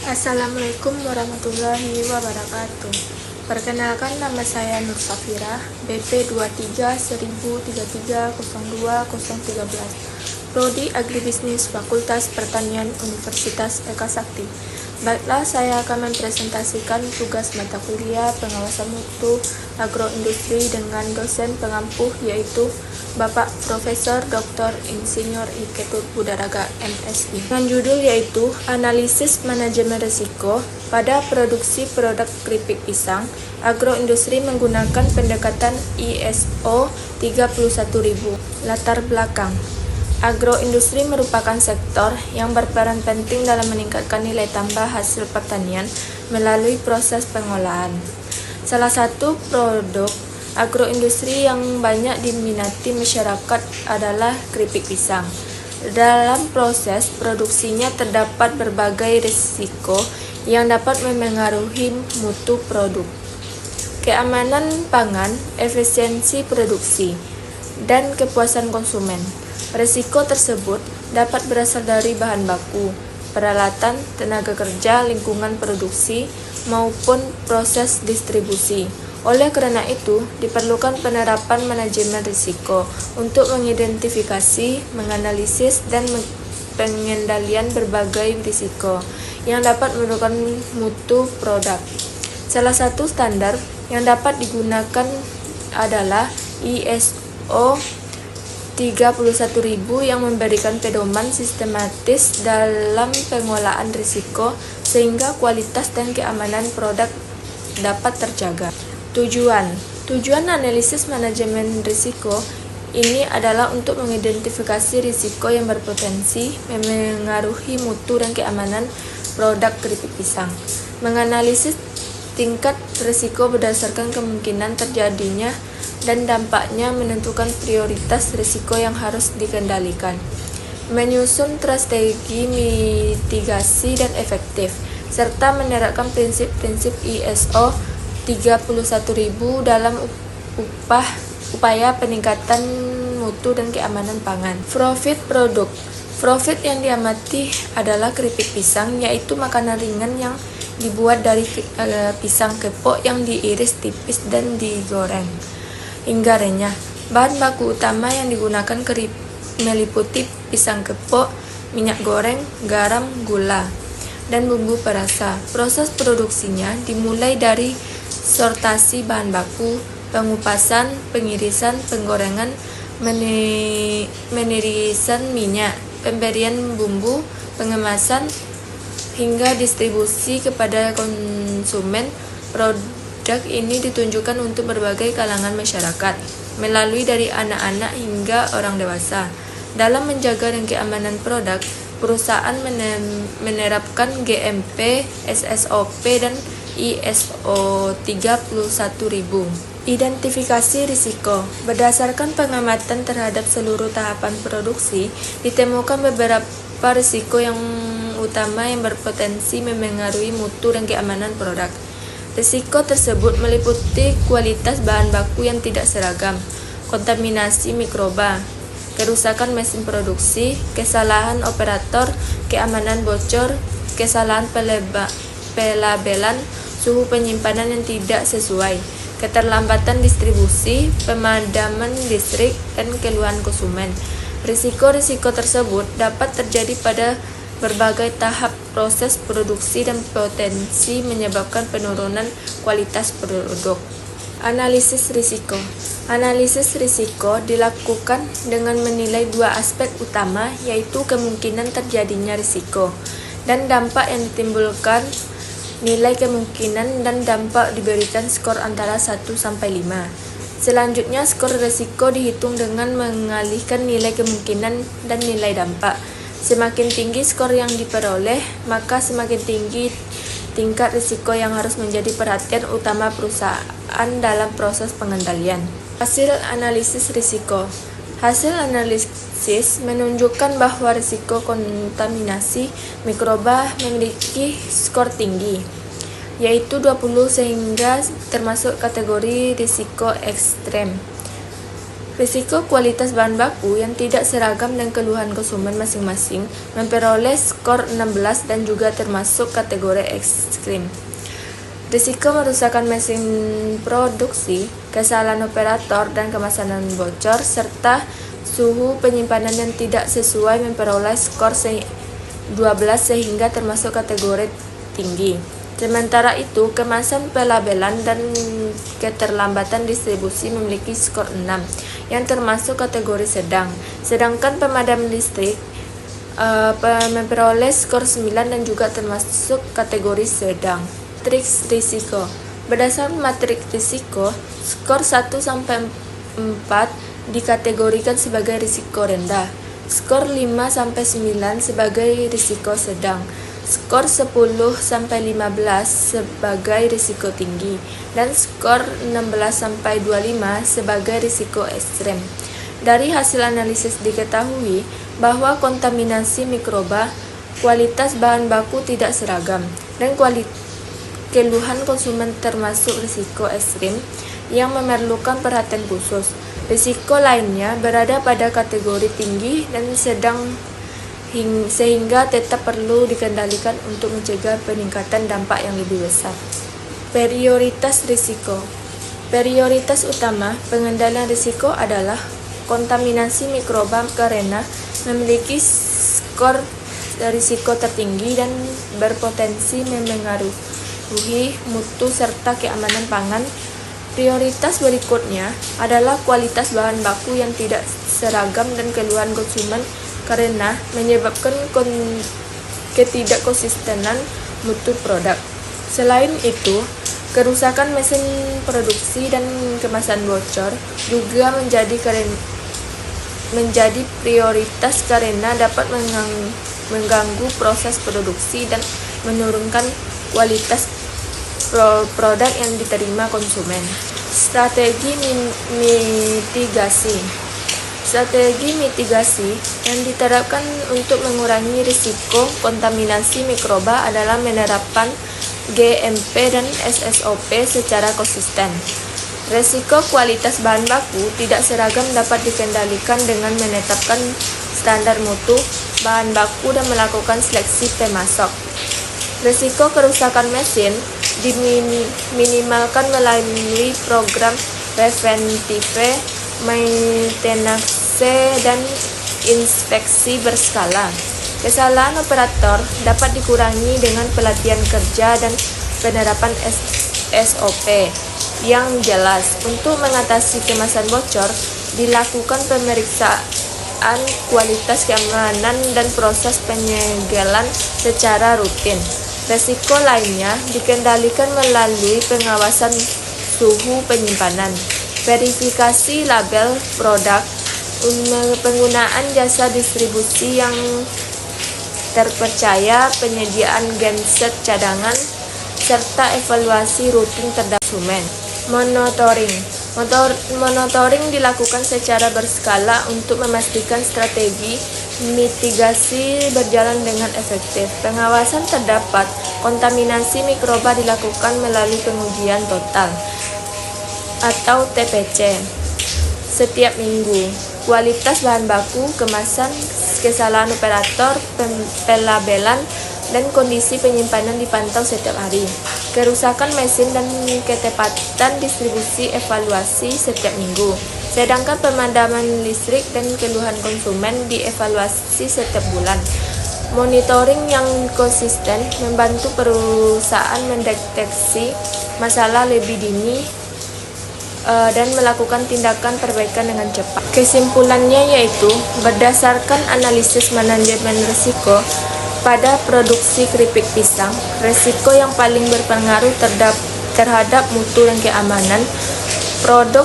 Assalamualaikum warahmatullahi wabarakatuh. Perkenalkan, nama saya Nur Safira, BP 23 1033 02 013, Prodi Agribisnis Fakultas Pertanian Universitas Eka Sakti. Baiklah, saya akan mempresentasikan tugas mata kuliah pengawasan mutu agroindustri dengan dosen pengampuh, yaitu Bapak Profesor Dr. Insinyur I. Ketut Budaraga MSI, dengan judul yaitu Analisis Manajemen Risiko pada Produksi Produk Keripik Pisang. Agroindustri menggunakan pendekatan ISO 31000. Latar belakang: agroindustri merupakan sektor yang berperan penting dalam meningkatkan nilai tambah hasil pertanian melalui proses pengolahan. Salah satu produk agroindustri yang banyak diminati masyarakat adalah keripik pisang. Dalam proses produksinya terdapat berbagai risiko yang dapat memengaruhi mutu produk, keamanan pangan, efisiensi produksi, dan kepuasan konsumen. Risiko tersebut dapat berasal dari bahan baku, peralatan, tenaga kerja, lingkungan produksi, maupun proses distribusi. Oleh karena itu, diperlukan penerapan manajemen risiko untuk mengidentifikasi, menganalisis, dan pengendalian berbagai risiko yang dapat menurunkan mutu produk. Salah satu standar yang dapat digunakan adalah ISO 31000 yang memberikan pedoman sistematis dalam pengolahan risiko sehingga kualitas dan keamanan produk dapat terjaga. Tujuan analisis manajemen risiko ini adalah untuk mengidentifikasi risiko yang berpotensi memengaruhi mutu dan keamanan produk keripik pisang. Menganalisis tingkat risiko berdasarkan kemungkinan terjadinya dan dampaknya, menentukan prioritas risiko yang harus dikendalikan, menyusun strategi mitigasi dan efektif, serta menerapkan prinsip-prinsip ISO 31000 dalam upaya peningkatan mutu dan keamanan pangan. Profit produk. Profit yang diamati adalah keripik pisang, yaitu makanan ringan yang dibuat dari pisang kepok yang diiris tipis dan digoreng hingga renyah. Bahan baku utama yang digunakan meliputi pisang kepok, minyak goreng, garam, gula, dan bumbu perasa. Proses produksinya dimulai dari sortasi bahan baku, pengupasan, pengirisan, penggorengan, menirisan minyak, pemberian bumbu, pengemasan, hingga distribusi kepada konsumen. Produk ini ditunjukkan untuk berbagai kalangan masyarakat, melalui dari anak-anak hingga orang dewasa. Dalam menjaga dan keamanan produk, perusahaan menerapkan GMP, SSOP, dan ISO 31000. Identifikasi risiko. Berdasarkan pengamatan terhadap seluruh tahapan produksi, ditemukan beberapa risiko yang utama yang berpotensi memengaruhi mutu dan keamanan produk. Risiko tersebut meliputi kualitas bahan baku yang tidak seragam, kontaminasi mikroba, kerusakan mesin produksi, kesalahan operator, keamanan bocor, kesalahan pelabelan, suhu penyimpanan yang tidak sesuai, keterlambatan distribusi, pemadaman listrik, dan keluhan konsumen. Risiko-risiko tersebut dapat terjadi pada berbagai tahap proses produksi dan potensi menyebabkan penurunan kualitas produk. Analisis risiko. Analisis risiko dilakukan dengan menilai dua aspek utama, yaitu kemungkinan terjadinya risiko dan dampak yang ditimbulkan. Nilai kemungkinan dan dampak diberikan skor antara 1-5. Selanjutnya, skor risiko dihitung dengan mengalihkan nilai kemungkinan dan nilai dampak. Semakin tinggi skor yang diperoleh, maka semakin tinggi tingkat risiko yang harus menjadi perhatian utama perusahaan dalam proses pengendalian. Hasil analisis risiko. Hasil analisis menunjukkan bahwa risiko kontaminasi mikroba memiliki skor tinggi, yaitu 20, sehingga termasuk kategori risiko ekstrem. Risiko kualitas bahan baku yang tidak seragam dan keluhan konsumen masing-masing memperoleh skor 16 dan juga termasuk kategori ekstrim. Risiko merusakan mesin produksi, kesalahan operator dan kemasan bocor, serta suhu penyimpanan yang tidak sesuai memperoleh skor 12 sehingga termasuk kategori tinggi. Sementara itu, kemasan pelabelan dan keterlambatan distribusi memiliki skor 6 yang termasuk kategori sedang. Sedangkan pemadam listrik memperoleh skor 9 dan juga termasuk kategori sedang. Matriks risiko. Berdasarkan matriks risiko, skor 1 sampai 4 dikategorikan sebagai risiko rendah, skor 5 sampai 9 sebagai risiko sedang, skor 10 sampai 15 sebagai risiko tinggi, dan skor 16 sampai 25 sebagai risiko ekstrem. Dari hasil analisis diketahui bahwa kontaminasi mikroba, kualitas bahan baku tidak seragam, dan keluhan konsumen termasuk risiko ekstrem yang memerlukan perhatian khusus. Risiko lainnya berada pada kategori tinggi dan sedang sehingga tetap perlu dikendalikan untuk mencegah peningkatan dampak yang lebih besar. Prioritas risiko. Prioritas utama pengendalian risiko adalah kontaminasi mikroba karena memiliki skor risiko tertinggi dan berpotensi memengaruhi mutu serta keamanan pangan. Prioritas berikutnya adalah kualitas bahan baku yang tidak seragam dan keluhan konsumen karena menyebabkan ketidakkonsistenan mutu produk. Selain itu, kerusakan mesin produksi dan kemasan bocor juga menjadi prioritas karena dapat mengganggu proses produksi dan menurunkan kualitas produk yang diterima konsumen. Strategi mitigasi. Strategi mitigasi yang diterapkan untuk mengurangi risiko kontaminasi mikroba adalah menerapkan GMP dan SSOP secara konsisten. Risiko kualitas bahan baku tidak seragam dapat dikendalikan dengan menetapkan standar mutu bahan baku dan melakukan seleksi pemasok. Risiko kerusakan mesin diminimalkan melalui program preventive maintenance dan inspeksi berskala. Kesalahan operator dapat dikurangi dengan pelatihan kerja dan penerapan SOP yang jelas. Untuk mengatasi kemasan bocor, dilakukan pemeriksaan kualitas keamanan dan proses penyegelan secara rutin. Risiko lainnya dikendalikan melalui pengawasan suhu penyimpanan, verifikasi label produk, penggunaan jasa distribusi yang terpercaya, penyediaan genset cadangan, serta evaluasi rutin terhadap konsumen. Monitoring dilakukan secara berskala untuk memastikan strategi mitigasi berjalan dengan efektif. Pengawasan terdapat kontaminasi mikroba dilakukan melalui pengujian total atau TPC setiap minggu. Kualitas bahan baku, kemasan, kesalahan operator, pelabelan, dan kondisi penyimpanan dipantau setiap hari. Kerusakan mesin dan ketepatan distribusi evaluasi setiap minggu. Sedangkan pemadaman listrik dan keluhan konsumen dievaluasi setiap bulan. Monitoring yang konsisten membantu perusahaan mendeteksi masalah lebih dini dan melakukan tindakan perbaikan dengan cepat. Kesimpulannya yaitu, berdasarkan analisis manajemen risiko pada produksi keripik pisang, risiko yang paling berpengaruh terhadap mutu dan keamanan produk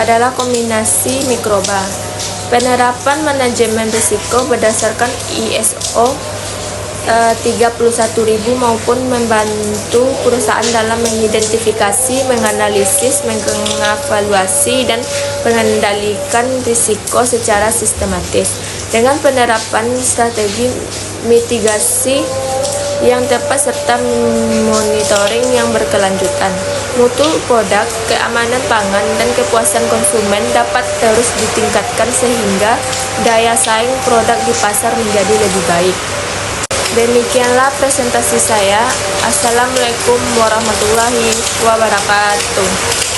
adalah kombinasi mikroba. Penerapan manajemen risiko berdasarkan ISO 31.000 maupun membantu perusahaan dalam mengidentifikasi, menganalisis, mengevaluasi, dan mengendalikan risiko secara sistematis. Dengan penerapan strategi mitigasi, yang tepat serta monitoring yang berkelanjutan. Mutu produk, keamanan pangan, dan kepuasan konsumen dapat terus ditingkatkan sehingga daya saing produk di pasar menjadi lebih baik. Demikianlah presentasi saya. Assalamualaikum warahmatullahi wabarakatuh.